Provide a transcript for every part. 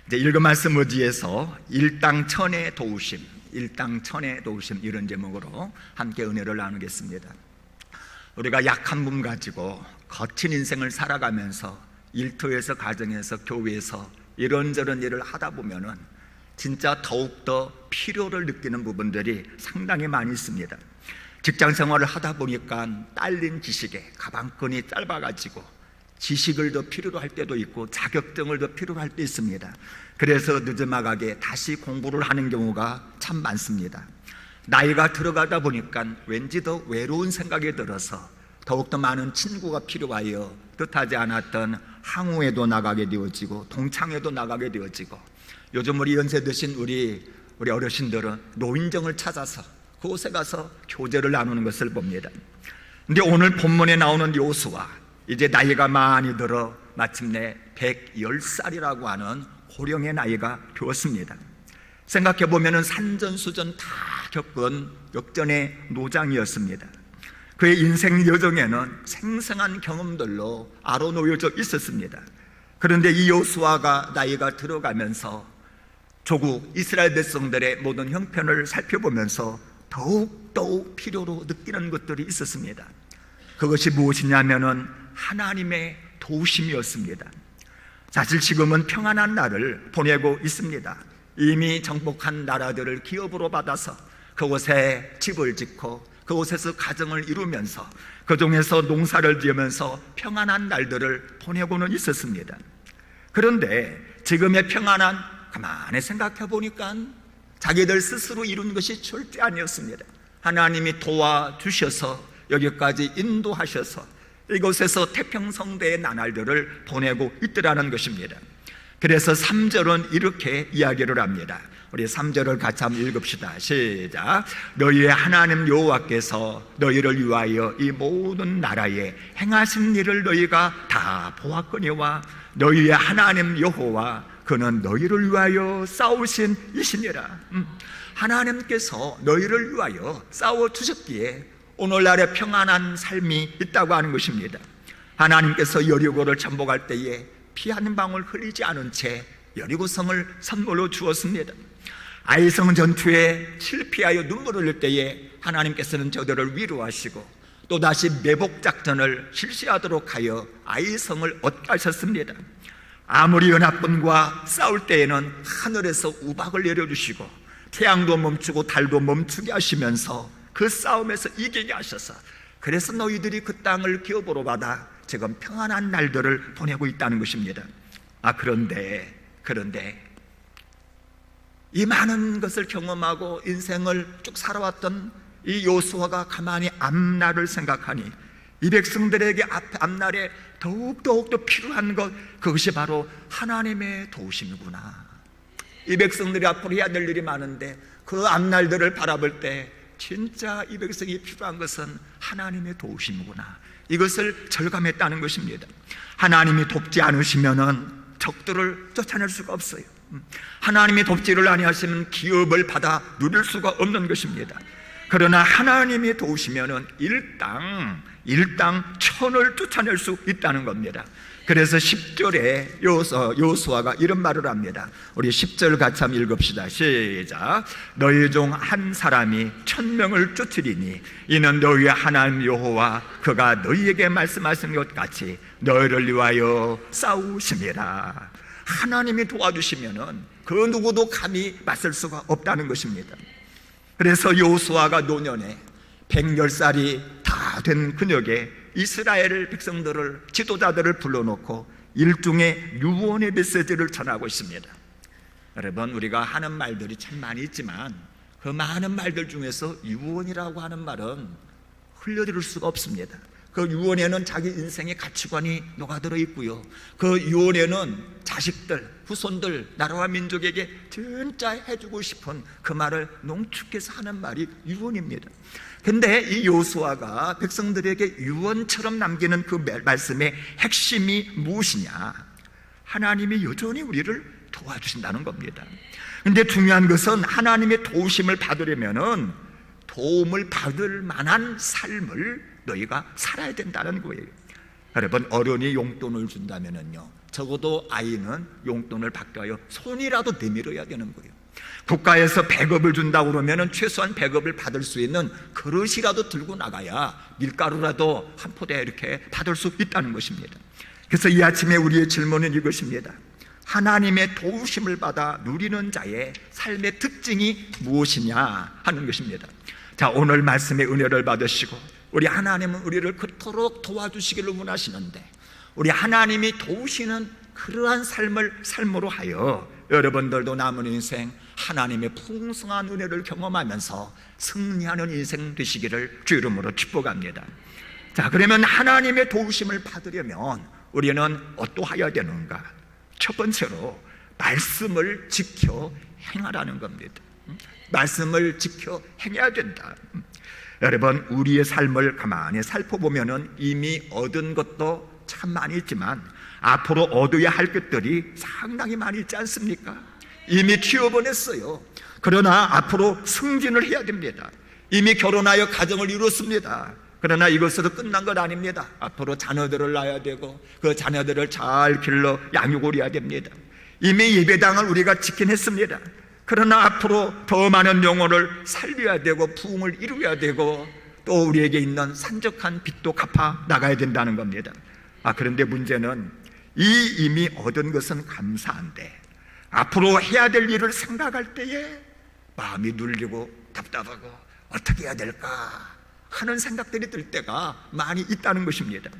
이제 읽은 말씀 의지에서 일당 천의 도우심, 일당 천의 도우심, 이런 제목으로 함께 은혜를 나누겠습니다. 우리가 약한 몸 가지고 거친 인생을 살아가면서 일터에서, 가정에서, 교회에서 이런저런 일을 하다 보면은 진짜 더욱더 필요를 느끼는 부분들이 상당히 많이 있습니다. 직장 생활을 하다 보니까 딸린 지식에 가방끈이 짧아가지고 지식을 더 필요로 할 때도 있고 자격증을 더 필요로 할 때 있습니다. 그래서 늦지막하게 다시 공부를 하는 경우가 참 많습니다. 나이가 들어가다 보니까 왠지 더 외로운 생각이 들어서 더욱더 많은 친구가 필요하여 뜻하지 않았던 항우에도 나가게 되어지고 동창회도 나가게 되어지고, 요즘 우리 연세 드신 우리 어르신들은 노인정을 찾아서 그곳에 가서 교제를 나누는 것을 봅니다. 근데 오늘 본문에 나오는 요수아, 이제 나이가 많이 들어 마침내 110살이라고 하는 고령의 나이가 되었습니다. 생각해보면 산전수전 다 겪은 역전의 노장이었습니다. 그의 인생 여정에는 생생한 경험들로 아로놓여져 있었습니다. 그런데 이 요수아가 나이가 들어가면서 조국 이스라엘 백성들의 모든 형편을 살펴보면서 더욱 필요로 느끼는 것들이 있었습니다. 그것이 무엇이냐면은 하나님의 도우심이었습니다. 사실 지금은 평안한 날을 보내고 있습니다. 이미 정복한 나라들을 기업으로 받아서 그곳에 집을 짓고 그곳에서 가정을 이루면서 그 중에서 농사를 지으면서 평안한 날들을 보내고는 있었습니다. 그런데 지금의 평안한, 가만히 생각해 보니까 자기들 스스로 이룬 것이 절대 아니었습니다. 하나님이 도와주셔서 여기까지 인도하셔서 이곳에서 태평성대의 나날들을 보내고 있더라는 것입니다. 그래서 3절은 이렇게 이야기를 합니다. 우리 3절을 같이 한번 읽읍시다. 시작. 너희의 하나님 여호와께서 너희를 위하여 이 모든 나라에 행하신 일을 너희가 다 보았거니와 너희의 하나님 여호와 그는 너희를 위하여 싸우신 이시니라. 하나님께서 너희를 위하여 싸워주셨기에 오늘날의 평안한 삶이 있다고 하는 것입니다. 하나님께서 여리고를 정복할 때에 피 한 방울 흘리지 않은 채 여리고성을 선물로 주었습니다. 아이성 전투에 실패하여 눈물을 흘릴 때에 하나님께서는 저들을 위로하시고 또다시 매복작전을 실시하도록 하여 아이성을 얻가셨습니다. 아무리 연합군과 싸울 때에는 하늘에서 우박을 내려주시고 태양도 멈추고 달도 멈추게 하시면서 그 싸움에서 이기게 하셔서, 그래서 너희들이 그 땅을 기업으로 받아 지금 평안한 날들을 보내고 있다는 것입니다. 그런데 이 많은 것을 경험하고 인생을 쭉 살아왔던 이 요수아가 가만히 앞날을 생각하니 이 백성들에게 앞날에 더욱더 필요한 것, 그것이 바로 하나님의 도우심이구나. 이 백성들이 앞으로 해야 될 일이 많은데 그 앞날들을 바라볼 때 진짜 이 백성이 필요한 것은 하나님의 도우심이구나, 이것을 절감했다는 것입니다. 하나님이 돕지 않으시면은 적들을 쫓아낼 수가 없어요. 하나님이 돕지를 아니하시면 기업을 받아 누릴 수가 없는 것입니다. 그러나 하나님이 도우시면은 일당 천을 쫓아낼 수 있다는 겁니다. 그래서 10절에 요수아가 이런 말을 합니다. 우리 10절 같이 한번 읽읍시다. 시작. 너희 중 한 사람이 1000명을 쫓으리니 이는 너희의 하나님 여호와 그가 너희에게 말씀하신 것 같이 너희를 위하여 싸우심이라. 하나님이 도와주시면은 그 누구도 감히 맞설 수가 없다는 것입니다. 그래서 요수아가 노년에 110살이 다 된 그녁에 이스라엘 백성들을, 지도자들을 불러놓고 일종의 유언의 메시지를 전하고 있습니다. 여러분, 우리가 하는 말들이 참 많이 있지만 그 많은 말들 중에서 유언이라고 하는 말은 흘려들을 수가 없습니다. 그 유언에는 자기 인생의 가치관이 녹아들어 있고요, 그 유언에는 자식들, 후손들, 나라와 민족에게 진짜 해주고 싶은 그 말을 농축해서 하는 말이 유언입니다. 근데 이 요수아가 백성들에게 유언처럼 남기는 그 말씀의 핵심이 무엇이냐? 하나님이 여전히 우리를 도와주신다는 겁니다. 근데 중요한 것은 하나님의 도우심을 받으려면은 도움을 받을 만한 삶을 너희가 살아야 된다는 거예요. 여러분, 어른이 용돈을 준다면은요, 적어도 아이는 용돈을 받기 위하여 손이라도 내밀어야 되는 거예요. 국가에서 배급을 준다고 그러면 최소한 배급을 받을 수 있는 그릇이라도 들고 나가야 밀가루라도 한 포대 이렇게 받을 수 있다는 것입니다. 그래서 이 아침에 우리의 질문은 이것입니다. 하나님의 도우심을 받아 누리는 자의 삶의 특징이 무엇이냐 하는 것입니다. 자, 오늘 말씀의 은혜를 받으시고 우리 하나님은 우리를 그토록 도와주시기를 원하시는데 우리 하나님이 도우시는 그러한 삶으로 하여 여러분들도 남은 인생 하나님의 풍성한 은혜를 경험하면서 승리하는 인생 되시기를 주 이름으로 축복합니다. 자, 그러면 하나님의 도우심을 받으려면 우리는 어떠해야 되는가? 첫 번째로 말씀을 지켜 행하라는 겁니다. 말씀을 지켜 행해야 된다. 여러분, 우리의 삶을 가만히 살펴보면 이미 얻은 것도 참 많이 있지만 앞으로 얻어야 할 것들이 상당히 많이 있지 않습니까? 이미 키워보냈어요. 그러나 앞으로 승진을 해야 됩니다. 이미 결혼하여 가정을 이뤘습니다. 그러나 이것으로 끝난 것 아닙니다. 앞으로 자녀들을 낳아야 되고 그 자녀들을 잘 길러 양육을 해야 됩니다. 이미 예배당을 우리가 지킨 했습니다. 그러나 앞으로 더 많은 영혼을 살려야 되고 부흥을 이루어야 되고 또 우리에게 있는 산적한 빚도 갚아 나가야 된다는 겁니다. 그런데 문제는 이미 얻은 것은 감사한데 앞으로 해야 될 일을 생각할 때에 마음이 눌리고 답답하고 어떻게 해야 될까 하는 생각들이 들 때가 많이 있다는 것입니다.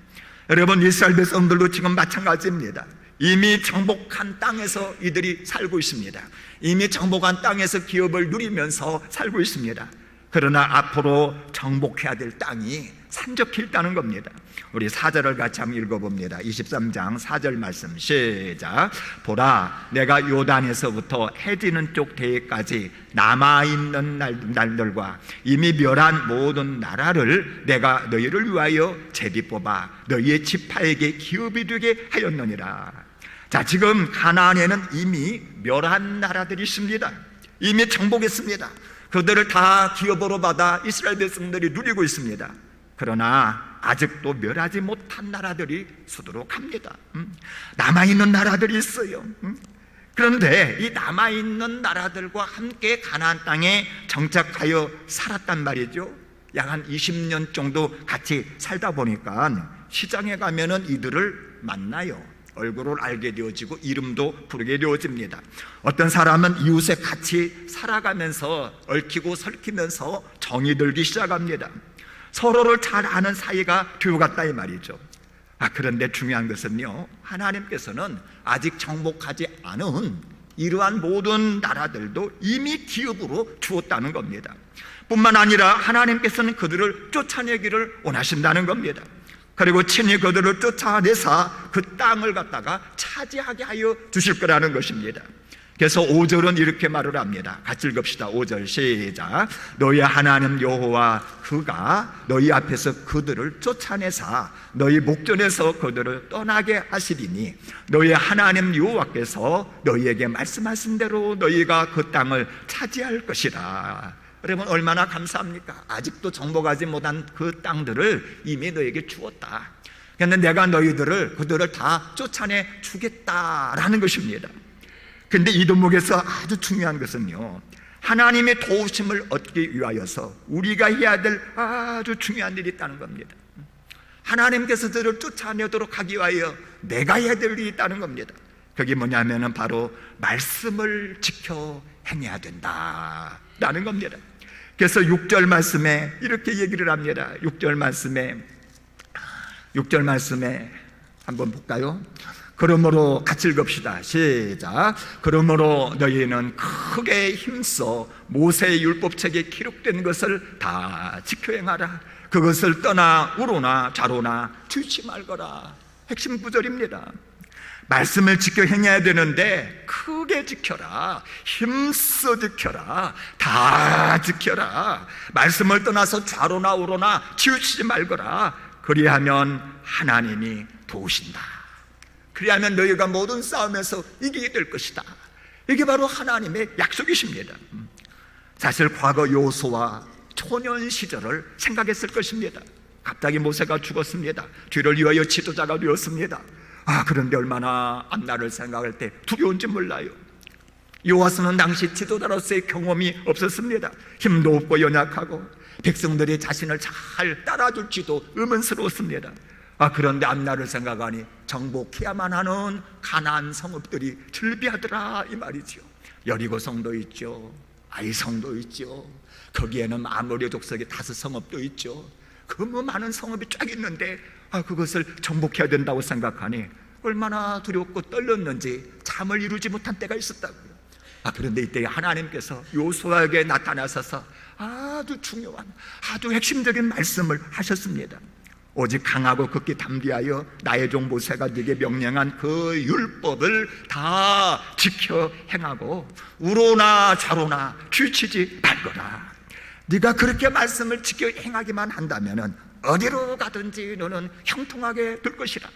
여러분, 이스라엘 백성들도 지금 마찬가지입니다. 이미 정복한 땅에서 이들이 살고 있습니다. 이미 정복한 땅에서 기업을 누리면서 살고 있습니다. 그러나 앞으로 정복해야 될 땅이 산적해 있다는 겁니다. 우리 4절을 같이 한번 읽어봅니다. 23장 4절 말씀 시작. 보라, 내가 요단에서부터 해지는 쪽 대까지 남아있는 날들과 이미 멸한 모든 나라를 내가 너희를 위하여 제비 뽑아 너희의 지파에게 기업이 되게 하였느니라. 자, 지금 가나안에는 이미 멸한 나라들이 있습니다. 이미 정복했습니다. 그들을 다 기업으로 받아 이스라엘 백성들이 누리고 있습니다. 그러나 아직도 멸하지 못한 나라들이 수두룩합니다. 남아있는 나라들이 있어요. 그런데 이 남아있는 나라들과 함께 가나안 땅에 정착하여 살았단 말이죠. 약 한 20년 정도 같이 살다 보니까 시장에 가면은 이들을 만나요. 얼굴을 알게 되어지고 이름도 부르게 되어집니다. 어떤 사람은 이웃에 같이 살아가면서 얽히고 설키면서 정이 들기 시작합니다. 서로를 잘 아는 사이가 되어갔다 이 말이죠. 그런데 중요한 것은요, 하나님께서는 아직 정복하지 않은 이러한 모든 나라들도 이미 기업으로 주었다는 겁니다. 뿐만 아니라 하나님께서는 그들을 쫓아내기를 원하신다는 겁니다. 그리고 친히 그들을 쫓아내사 그 땅을 갖다가 차지하게 하여 주실 거라는 것입니다. 그래서 5절은 이렇게 말을 합니다. 같이 읽읍시다. 5절 시작. 너희 하나님 여호와 그가 너희 앞에서 그들을 쫓아내사 너희 목전에서 그들을 떠나게 하시리니 너희 하나님 여호와께서 너희에게 말씀하신 대로 너희가 그 땅을 차지할 것이라. 여러분, 얼마나 감사합니까? 아직도 정복하지 못한 그 땅들을 이미 너에게 주었다. 그런데 내가 그들을 다 쫓아내 주겠다라는 것입니다. 그런데 이 대목에서 아주 중요한 것은요, 하나님의 도우심을 얻기 위하여서 우리가 해야 될 아주 중요한 일이 있다는 겁니다. 하나님께서 저를 쫓아내도록 하기 위하여 내가 해야 될 일이 있다는 겁니다. 그게 뭐냐면 바로 말씀을 지켜 행해야 된다라는 겁니다. 그래서 6절 말씀에 이렇게 얘기를 합니다. 6절 말씀에 한번 볼까요? 그러므로 같이 읽읍시다. 시작. 그러므로 너희는 크게 힘써 모세의 율법책에 기록된 것을 다 지켜 행하라. 그것을 떠나 우로나 좌로나 치우치 말거라. 핵심 구절입니다. 말씀을 지켜 행해야 되는데 크게 지켜라, 힘써 지켜라, 다 지켜라. 말씀을 떠나서 좌로나 우로나 치우치지 말거라. 그리하면 하나님이 도우신다. 그리하면 너희가 모든 싸움에서 이기게 될 것이다. 이게 바로 하나님의 약속이십니다. 사실 과거 여호수아 초년 시절을 생각했을 것입니다. 갑자기 모세가 죽었습니다. 뒤를 이어서 지도자가 되었습니다. 그런데 얼마나 앞날을 생각할 때 두려운지 몰라요. 요아스는 당시 지도자로서의 경험이 없었습니다. 힘도 없고 연약하고 백성들이 자신을 잘 따라줄지도 의문스러웠습니다. 그런데 앞날을 생각하니 정복해야만 하는 가나안 성읍들이 즐비하더라 이 말이죠. 여리고 성도 있죠, 아이 성도 있죠, 거기에는 아모리 족속의 5성읍도 있죠. 그 많은 성읍이 쫙 있는데 그것을 정복해야 된다고 생각하니 얼마나 두렵고 떨렸는지 잠을 이루지 못한 때가 있었다고요. 그런데 이때 하나님께서 요수아에게 나타나셔서 아주 중요한, 아주 핵심적인 말씀을 하셨습니다. 오직 강하고 극히 담대하여 나의 종 모세가 네게 명령한 그 율법을 다 지켜 행하고 우로나 좌로나 뒤치지 말거라. 네가 그렇게 말씀을 지켜 행하기만 한다면 어디로 가든지 너는 형통하게 될 것이라.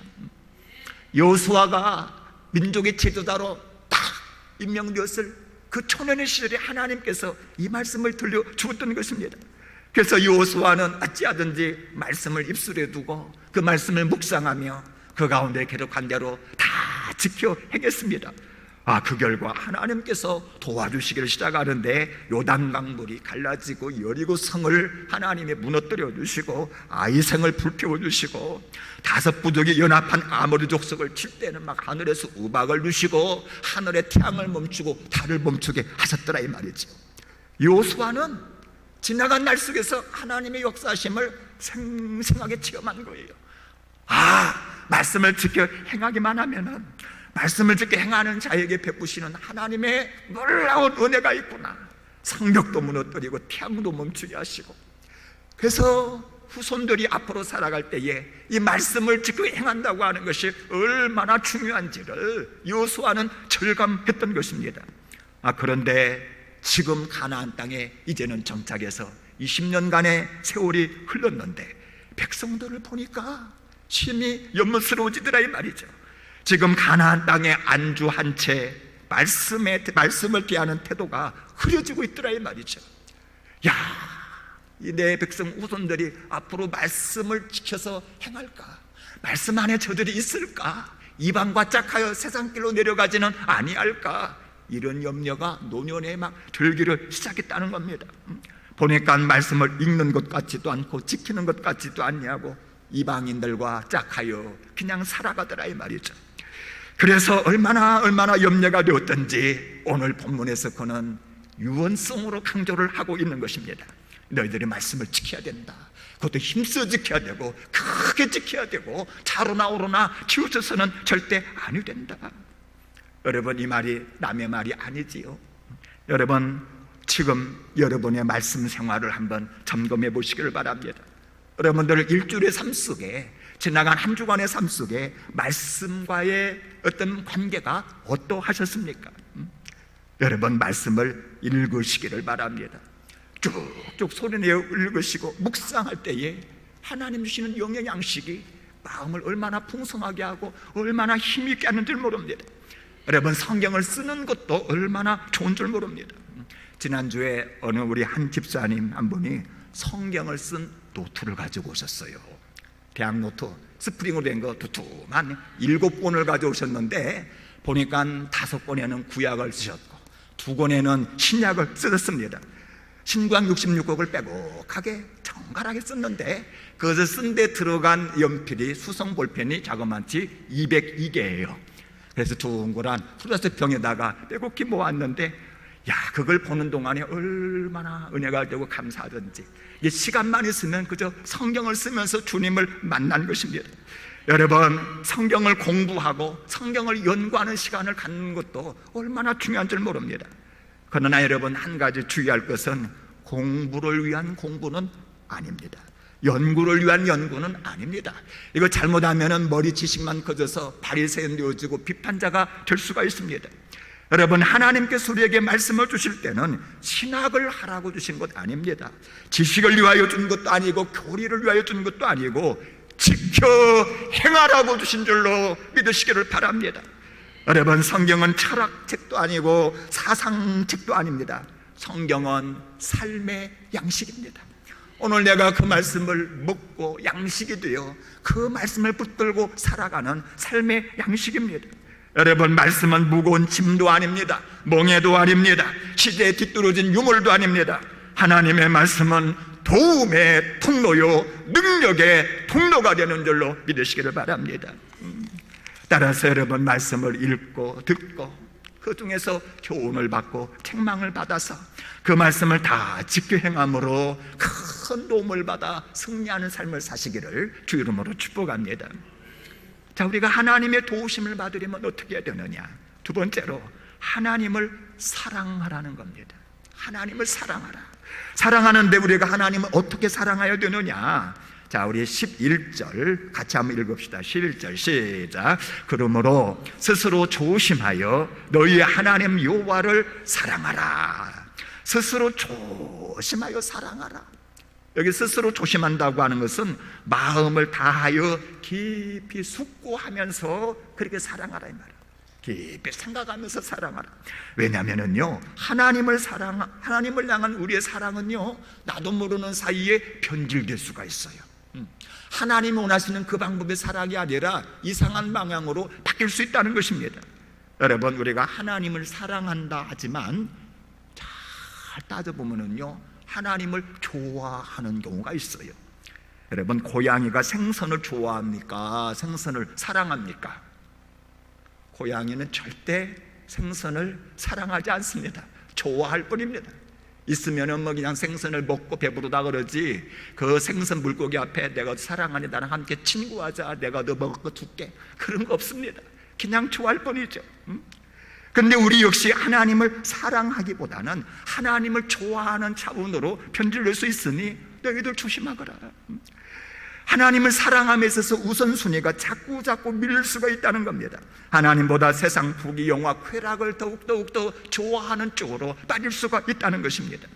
여호수아가 민족의 지도자로 딱 임명되었을 그 초년의 시절에 하나님께서 이 말씀을 들려주었던 것입니다. 그래서 여호수아는 어찌하든지 말씀을 입술에 두고 그 말씀을 묵상하며 그 가운데 기록한 대로 다 지켜 행했습니다. 그 결과 하나님께서 도와주시기를 시작하는데 요단강물이 갈라지고 여리고 성을 하나님이 무너뜨려 주시고 아이생을 불태워 주시고 5 부족이 연합한 아모리 족속을 칠 때는 막 하늘에서 우박을 주시고 하늘의 태양을 멈추고 달을 멈추게 하셨더라 이 말이죠. 여호수아는 지나간 날 속에서 하나님의 역사하심을 생생하게 체험한 거예요. 말씀을 지켜 행하기만 하면은 말씀을 지켜 행하는 자에게 베푸시는 하나님의 놀라운 은혜가 있구나. 성벽도 무너뜨리고 태양도 멈추게 하시고. 그래서 후손들이 앞으로 살아갈 때에 이 말씀을 지켜 행한다고 하는 것이 얼마나 중요한지를 여호수아는 절감했던 것입니다. 그런데 지금 가나안 땅에 이제는 정착해서 20년간의 세월이 흘렀는데 백성들을 보니까 심히 연문스러워지더라 이 말이죠. 지금 가나안 땅에 안주한 채 말씀을 대하는 태도가 흐려지고 있더라 이 말이죠. 내 백성 후손들이 앞으로 말씀을 지켜서 행할까? 말씀 안에 저들이 있을까? 이방과 짝하여 세상길로 내려가지는 아니할까? 이런 염려가 노년에 막 들기를 시작했다는 겁니다. 보니까 말씀을 읽는 것 같지도 않고 지키는 것 같지도 않냐고 이방인들과 짝하여 그냥 살아가더라 이 말이죠. 그래서 얼마나 염려가 되었던지 오늘 본문에서 그는 유언성으로 강조를 하고 있는 것입니다. 너희들이 말씀을 지켜야 된다. 그것도 힘써 지켜야 되고 크게 지켜야 되고 좌로나 우로나 치우쳐서는 절대 아니 된다. 여러분, 이 말이 남의 말이 아니지요. 여러분, 지금 여러분의 말씀 생활을 한번 점검해 보시기를 바랍니다. 여러분들 일주일의 삶 속에, 지나간 한 주간의 삶 속에 말씀과의 어떤 관계가 어떠하셨습니까? 여러분, 말씀을 읽으시기를 바랍니다. 쭉쭉 소리내어 읽으시고 묵상할 때에 하나님 주시는 영의 양식이 마음을 얼마나 풍성하게 하고 얼마나 힘있게 하는 줄 모릅니다. 여러분, 성경을 쓰는 것도 얼마나 좋은 줄 모릅니다. 지난주에 어느 우리 한 집사님 한 분이 성경을 쓴 노트를 가지고 오셨어요. 대학 노트, 스프링으로 된 거 두툼한 7권을 가져오셨는데 보니까 5권에는 구약을 쓰셨고 2권에는 신약을 쓰셨습니다. 신구약 66권을 빼곡하게 정갈하게 썼는데 그것을 쓴 데 들어간 연필이 수성 볼펜이 자그마치 202개예요. 그래서 둥그란 플라스틱 병에다가 빼곡히 모았는데 그걸 보는 동안에 얼마나 은혜가 되고 감사하던지. 시간만 있으면 그저 성경을 쓰면서 주님을 만난 것입니다. 여러분, 성경을 공부하고 성경을 연구하는 시간을 갖는 것도 얼마나 중요한 줄 모릅니다. 그러나 여러분, 한 가지 주의할 것은 공부를 위한 공부는 아닙니다. 연구를 위한 연구는 아닙니다. 이거 잘못하면 머리 지식만 커져서 바리새인 되어지고 비판자가 될 수가 있습니다. 여러분, 하나님께서 우리에게 말씀을 주실 때는 신학을 하라고 주신 것 아닙니다. 지식을 위하여 준 것도 아니고 교리를 위하여 준 것도 아니고 지켜 행하라고 주신 줄로 믿으시기를 바랍니다. 여러분, 성경은 철학책도 아니고 사상책도 아닙니다. 성경은 삶의 양식입니다. 오늘 내가 그 말씀을 먹고 양식이 되어 그 말씀을 붙들고 살아가는 삶의 양식입니다. 여러분, 말씀은 무거운 짐도 아닙니다. 멍에도 아닙니다. 시대에 뒤떨어진 유물도 아닙니다. 하나님의 말씀은 도움의 통로요 능력의 통로가 되는 줄로 믿으시기를 바랍니다. 따라서 여러분, 말씀을 읽고 듣고 그 중에서 교훈을 받고 책망을 받아서 그 말씀을 다 지켜 행함으로 큰 도움을 받아 승리하는 삶을 사시기를 주 이름으로 축복합니다. 자, 우리가 하나님의 도우심을 받으려면 어떻게 해야 되느냐? 두 번째로 하나님을 사랑하라는 겁니다. 하나님을 사랑하라. 사랑하는데 우리가 하나님을 어떻게 사랑해야 되느냐? 자, 우리 11절 같이 한번 읽읍시다. 11절 시작. 그러므로 스스로 조심하여 너희 하나님 여호와를 사랑하라. 스스로 조심하여 사랑하라. 여기 스스로 조심한다고 하는 것은 마음을 다하여 깊이 숙고하면서 그렇게 사랑하라 이 말이에요. 깊이 생각하면서 사랑하라. 왜냐하면요, 하나님을 향한 우리의 사랑은요, 나도 모르는 사이에 변질될 수가 있어요. 하나님이 원하시는 그 방법의 사랑이 아니라 이상한 방향으로 바뀔 수 있다는 것입니다. 여러분, 우리가 하나님을 사랑한다 하지만 잘 따져보면요, 하나님을 좋아하는 경우가 있어요. 여러분, 고양이가 생선을 좋아합니까? 생선을 사랑합니까? 고양이는 절대 생선을 사랑하지 않습니다. 좋아할 뿐입니다. 있으면은 뭐 그냥 생선을 먹고 배부르다 그러지, 그 생선 물고기 앞에 내가 사랑하니 나랑 함께 친구하자, 내가 너 먹을 거 줄게, 그런 거 없습니다. 그냥 좋아할 뿐이죠. 근데 우리 역시 하나님을 사랑하기보다는 하나님을 좋아하는 차원으로 변질될 수 있으니 너희들 조심하거라. 하나님을 사랑함에 있어서 우선순위가 자꾸 밀릴 수가 있다는 겁니다. 하나님보다 세상 부귀 영화 쾌락을 더욱더 좋아하는 쪽으로 빠질 수가 있다는 것입니다.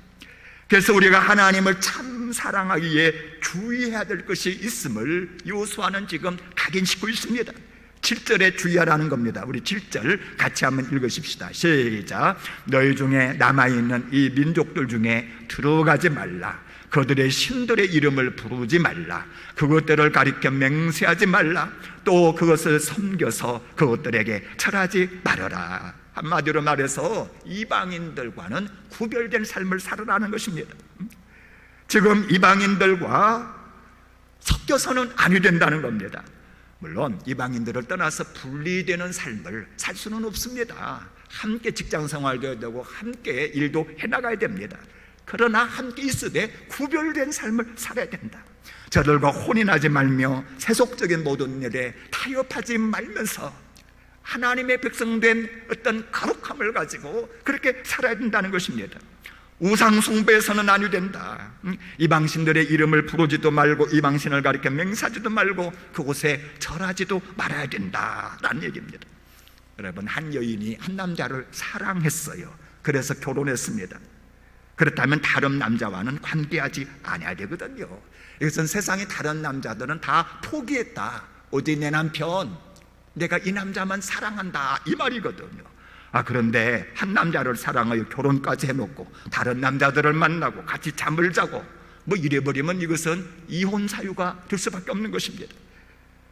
그래서 우리가 하나님을 참 사랑하기에 주의해야 될 것이 있음을 여호수아는 지금 각인시키고 있습니다. 7절에 주의하라는 겁니다. 우리 7절 같이 한번 읽으십시다. 시작. 너희 중에 남아있는 이 민족들 중에 들어가지 말라. 그들의 신들의 이름을 부르지 말라. 그것들을 가리켜 맹세하지 말라. 또 그것을 섬겨서 그것들에게 절하지 말아라. 한마디로 말해서 이방인들과는 구별된 삶을 살아라는 것입니다. 지금 이방인들과 섞여서는 아니 된다는 겁니다. 물론 이방인들을 떠나서 분리되는 삶을 살 수는 없습니다. 함께 직장 생활도 해야 되고 함께 일도 해나가야 됩니다. 그러나 함께 있으되 구별된 삶을 살아야 된다. 저들과 혼인하지 말며 세속적인 모든 일에 타협하지 말면서 하나님의 백성된 어떤 거룩함을 가지고 그렇게 살아야 된다는 것입니다. 우상 숭배에서는 아니 된다. 이방신들의 이름을 부르지도 말고 이방신을 가리켜 맹세하지도 말고 그곳에 절하지도 말아야 된다라는 얘기입니다. 여러분, 한 여인이 한 남자를 사랑했어요. 그래서 결혼했습니다. 그렇다면 다른 남자와는 관계하지 않아야 되거든요. 이것은 세상의 다른 남자들은 다 포기했다. 오직 내 남편, 내가 이 남자만 사랑한다, 이 말이거든요. 그런데 한 남자를 사랑하여 결혼까지 해놓고 다른 남자들을 만나고 같이 잠을 자고 뭐 이래버리면 이것은 이혼 사유가 될 수밖에 없는 것입니다.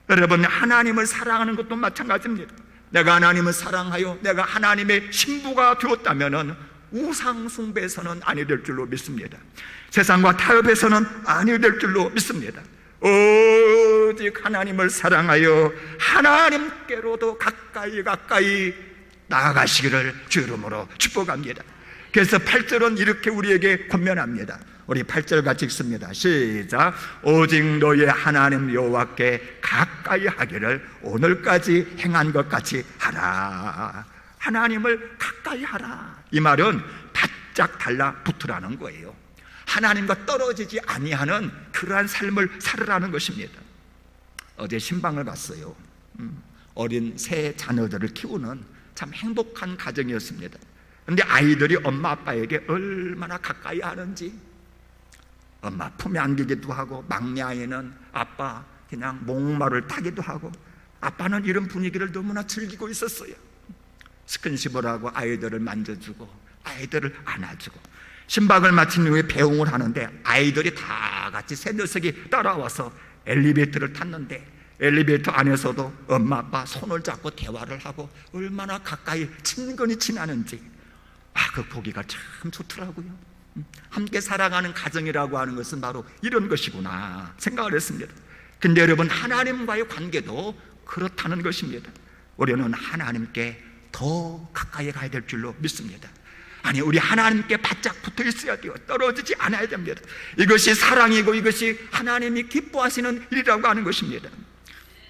여러분, 하나님을 사랑하는 것도 마찬가지입니다. 내가 하나님을 사랑하여 내가 하나님의 신부가 되었다면 우상 숭배에서는 아니 될 줄로 믿습니다. 세상과 타협해서는 아니 될 줄로 믿습니다. 오직 하나님을 사랑하여 하나님께로도 가까이 나아가시기를 주 이름으로 축복합니다. 그래서 8절은 이렇게 우리에게 권면합니다. 우리 8절 같이 읽습니다. 시작. 오직 너의 하나님 여호와께 가까이 하기를 오늘까지 행한 것 같이 하라. 하나님을 가까이 하라. 이 말은 바짝 달라붙으라는 거예요. 하나님과 떨어지지 아니하는 그러한 삶을 살으라는 것입니다. 어제 신방을 갔어요. 어린 새 자녀들을 키우는 참 행복한 가정이었습니다. 그런데 아이들이 엄마 아빠에게 얼마나 가까이 하는지, 엄마 품에 안기기도 하고 막내 아이는 아빠 그냥 목마를 타기도 하고, 아빠는 이런 분위기를 너무나 즐기고 있었어요. 스킨십을 하고 아이들을 만져주고, 아이들을 안아주고, 신방을 마친 후에 배웅을 하는데 아이들이 다 같이 세 녀석이 따라와서 엘리베이터를 탔는데, 엘리베이터 안에서도 엄마 아빠 손을 잡고 대화를 하고 얼마나 가까이 친근히 지나는지, 그 보기가 참 좋더라고요. 함께 살아가는 가정이라고 하는 것은 바로 이런 것이구나 생각을 했습니다. 근데 여러분, 하나님과의 관계도 그렇다는 것입니다. 우리는 하나님께 더 가까이 가야 될 줄로 믿습니다. 아니, 우리 하나님께 바짝 붙어 있어야 돼요. 떨어지지 않아야 됩니다. 이것이 사랑이고 이것이 하나님이 기뻐하시는 일이라고 하는 것입니다.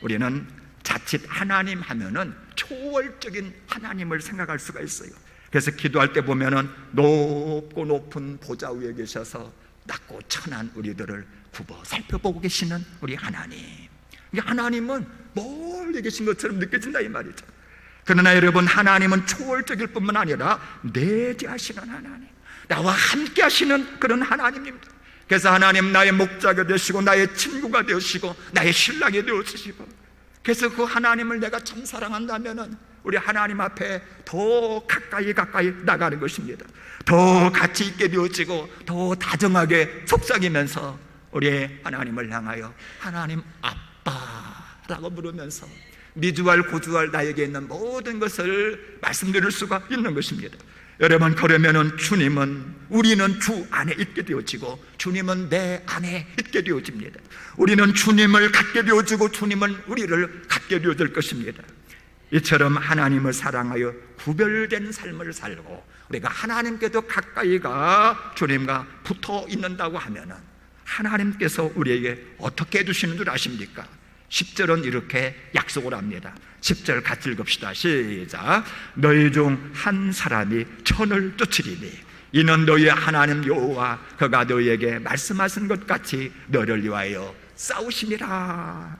우리는 자칫 하나님 하면은 초월적인 하나님을 생각할 수가 있어요. 그래서 기도할 때 보면은 높고 높은 보좌 위에 계셔서 낮고 천한 우리들을 굽어 살펴보고 계시는 우리 하나님. 이 하나님은 멀리 계신 것처럼 느껴진다 이 말이죠. 그러나 여러분, 하나님은 초월적일 뿐만 아니라 내재하시는 하나님, 나와 함께 하시는 그런 하나님입니다. 그래서 하나님 나의 목자가 되시고 나의 친구가 되시고 나의 신랑이 되어주시고, 그래서 그 하나님을 내가 참 사랑한다면은 우리 하나님 앞에 더 가까이 나가는 것입니다. 더 같이 있게 되어지고 더 다정하게 속삭이면서 우리 하나님을 향하여 하나님 아빠라고 부르면서 미주알 고주알 나에게 있는 모든 것을 말씀드릴 수가 있는 것입니다. 여러분, 그러면은 우리는 주 안에 있게 되어지고 주님은 내 안에 있게 되어집니다. 우리는 주님을 갖게 되어지고 주님은 우리를 갖게 되어질 것입니다. 이처럼 하나님을 사랑하여 구별된 삶을 살고 우리가 하나님께도 가까이가 주님과 붙어 있는다고 하면은 하나님께서 우리에게 어떻게 해주시는 줄 아십니까? 10절은 이렇게 약속을 합니다. 10절 같이 읽읍시다. 시작. 너희 중 한 사람이 천을 쫓으리니 이는 너희의 하나님 여호와 그가 너희에게 말씀하신 것 같이 너를 위하여 싸우심이라.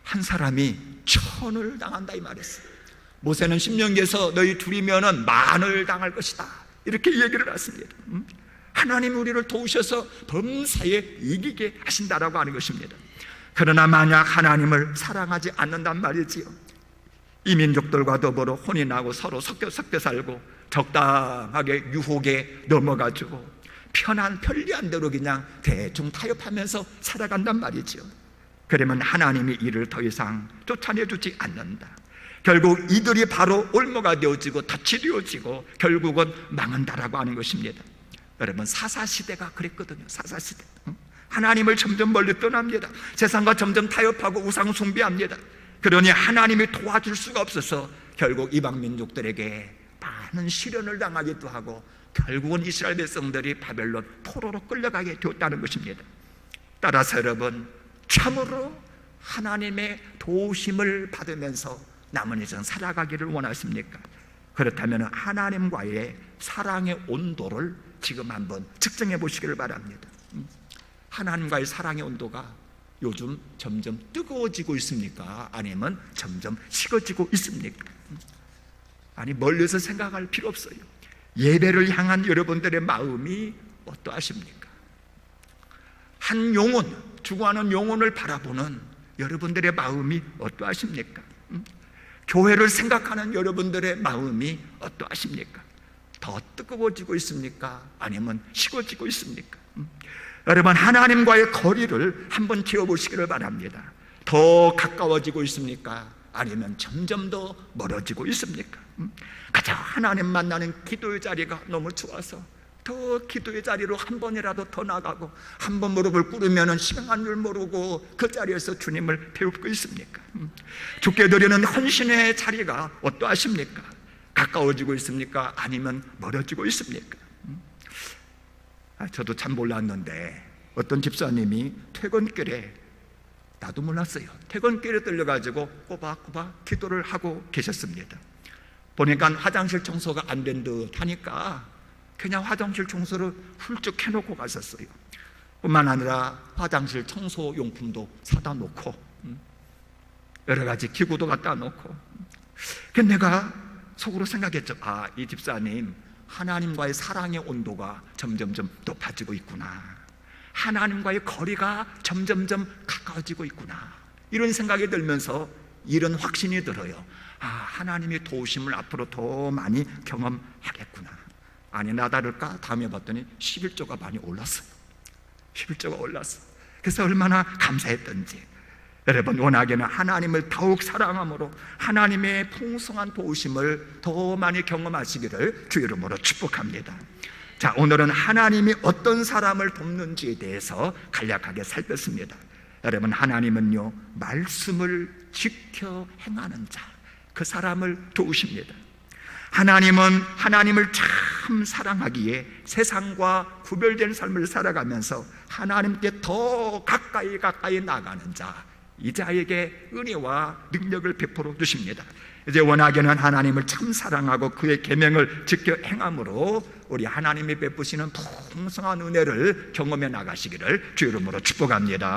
한 사람이 천을 당한다 이 말이었어요. 모세는 신명기에서 너희 둘이면은 만을 당할 것이다 이렇게 얘기를 했습니다. 하나님 우리를 도우셔서 범사에 이기게 하신다라고 하는 것입니다. 그러나 만약 하나님을 사랑하지 않는단 말이지요. 이민족들과 더불어 혼인하고 서로 섞여 살고 적당하게 유혹에 넘어가지고 편리한 대로 그냥 대충 타협하면서 살아간단 말이지요. 그러면 하나님이 이를 더 이상 쫓아내주지 않는다. 결국 이들이 바로 올무가 되어지고 덫이 되어지고 결국은 망한다라고 하는 것입니다. 여러분, 사사시대가 그랬거든요. 사사시대. 하나님을 점점 멀리 떠납니다. 세상과 점점 타협하고 우상 숭배합니다. 그러니 하나님이 도와줄 수가 없어서 결국 이방 민족들에게 많은 시련을 당하기도 하고 결국은 이스라엘 백성들이 바벨론 포로로 끌려가게 되었다는 것입니다. 따라서 여러분, 참으로 하나님의 도우심을 받으면서 남은 인생 살아가기를 원하십니까? 그렇다면 하나님과의 사랑의 온도를 지금 한번 측정해 보시기를 바랍니다. 하나님과의 사랑의 온도가 요즘 점점 뜨거워지고 있습니까? 아니면 점점 식어지고 있습니까? 아니, 멀리서 생각할 필요 없어요. 예배를 향한 여러분들의 마음이 어떠하십니까? 한 영혼, 죽어가는 영혼을 바라보는 여러분들의 마음이 어떠하십니까? 교회를 생각하는 여러분들의 마음이 어떠하십니까? 더 뜨거워지고 있습니까? 아니면 식어지고 있습니까? 여러분, 하나님과의 거리를 한번 지어보시기를 바랍니다. 더 가까워지고 있습니까? 아니면 점점 더 멀어지고 있습니까? 가장 하나님 만나는 기도의 자리가 너무 좋아서 더 기도의 자리로 한 번이라도 더 나가고 한 번 무릎을 꿇으면 시간 줄 모르고 그 자리에서 주님을 배우고 있습니까? 주께 드리는 헌신의 자리가 어떠하십니까? 가까워지고 있습니까? 아니면 멀어지고 있습니까? 저도 참 몰랐는데 어떤 집사님이 퇴근길에, 나도 몰랐어요, 퇴근길에 들려가지고 꼬박꼬박 기도를 하고 계셨습니다. 보니까 화장실 청소가 안 된 듯 하니까 그냥 화장실 청소를 훌쩍 해놓고 가셨어요. 뿐만 아니라 화장실 청소 용품도 사다 놓고 여러 가지 기구도 갖다 놓고. 그래서 내가 속으로 생각했죠. 이 집사님 하나님과의 사랑의 온도가 점점점 높아지고 있구나. 하나님과의 거리가 점점점 가까워지고 있구나. 이런 생각이 들면서 이런 확신이 들어요. 하나님의 도우심을 앞으로 더 많이 경험하겠구나. 아니나 다를까 다음에 봤더니 11조가 많이 올랐어요. 11조가 올랐어요. 그래서 얼마나 감사했던지. 여러분, 원하기는 하나님을 더욱 사랑함으로 하나님의 풍성한 도우심을 더 많이 경험하시기를 주 이름으로 축복합니다. 자, 오늘은 하나님이 어떤 사람을 돕는지에 대해서 간략하게 살폈습니다. 여러분, 하나님은요, 말씀을 지켜 행하는 자, 그 사람을 도우십니다. 하나님은 하나님을 참 사랑하기에 세상과 구별된 삶을 살아가면서 하나님께 더 가까이 나가는 자, 이 자에게 은혜와 능력을 베풀어 주십니다. 이제 원하기는 하나님을 참 사랑하고 그의 계명을 지켜 행함으로 우리 하나님이 베푸시는 풍성한 은혜를 경험해 나가시기를 주 이름으로 축복합니다.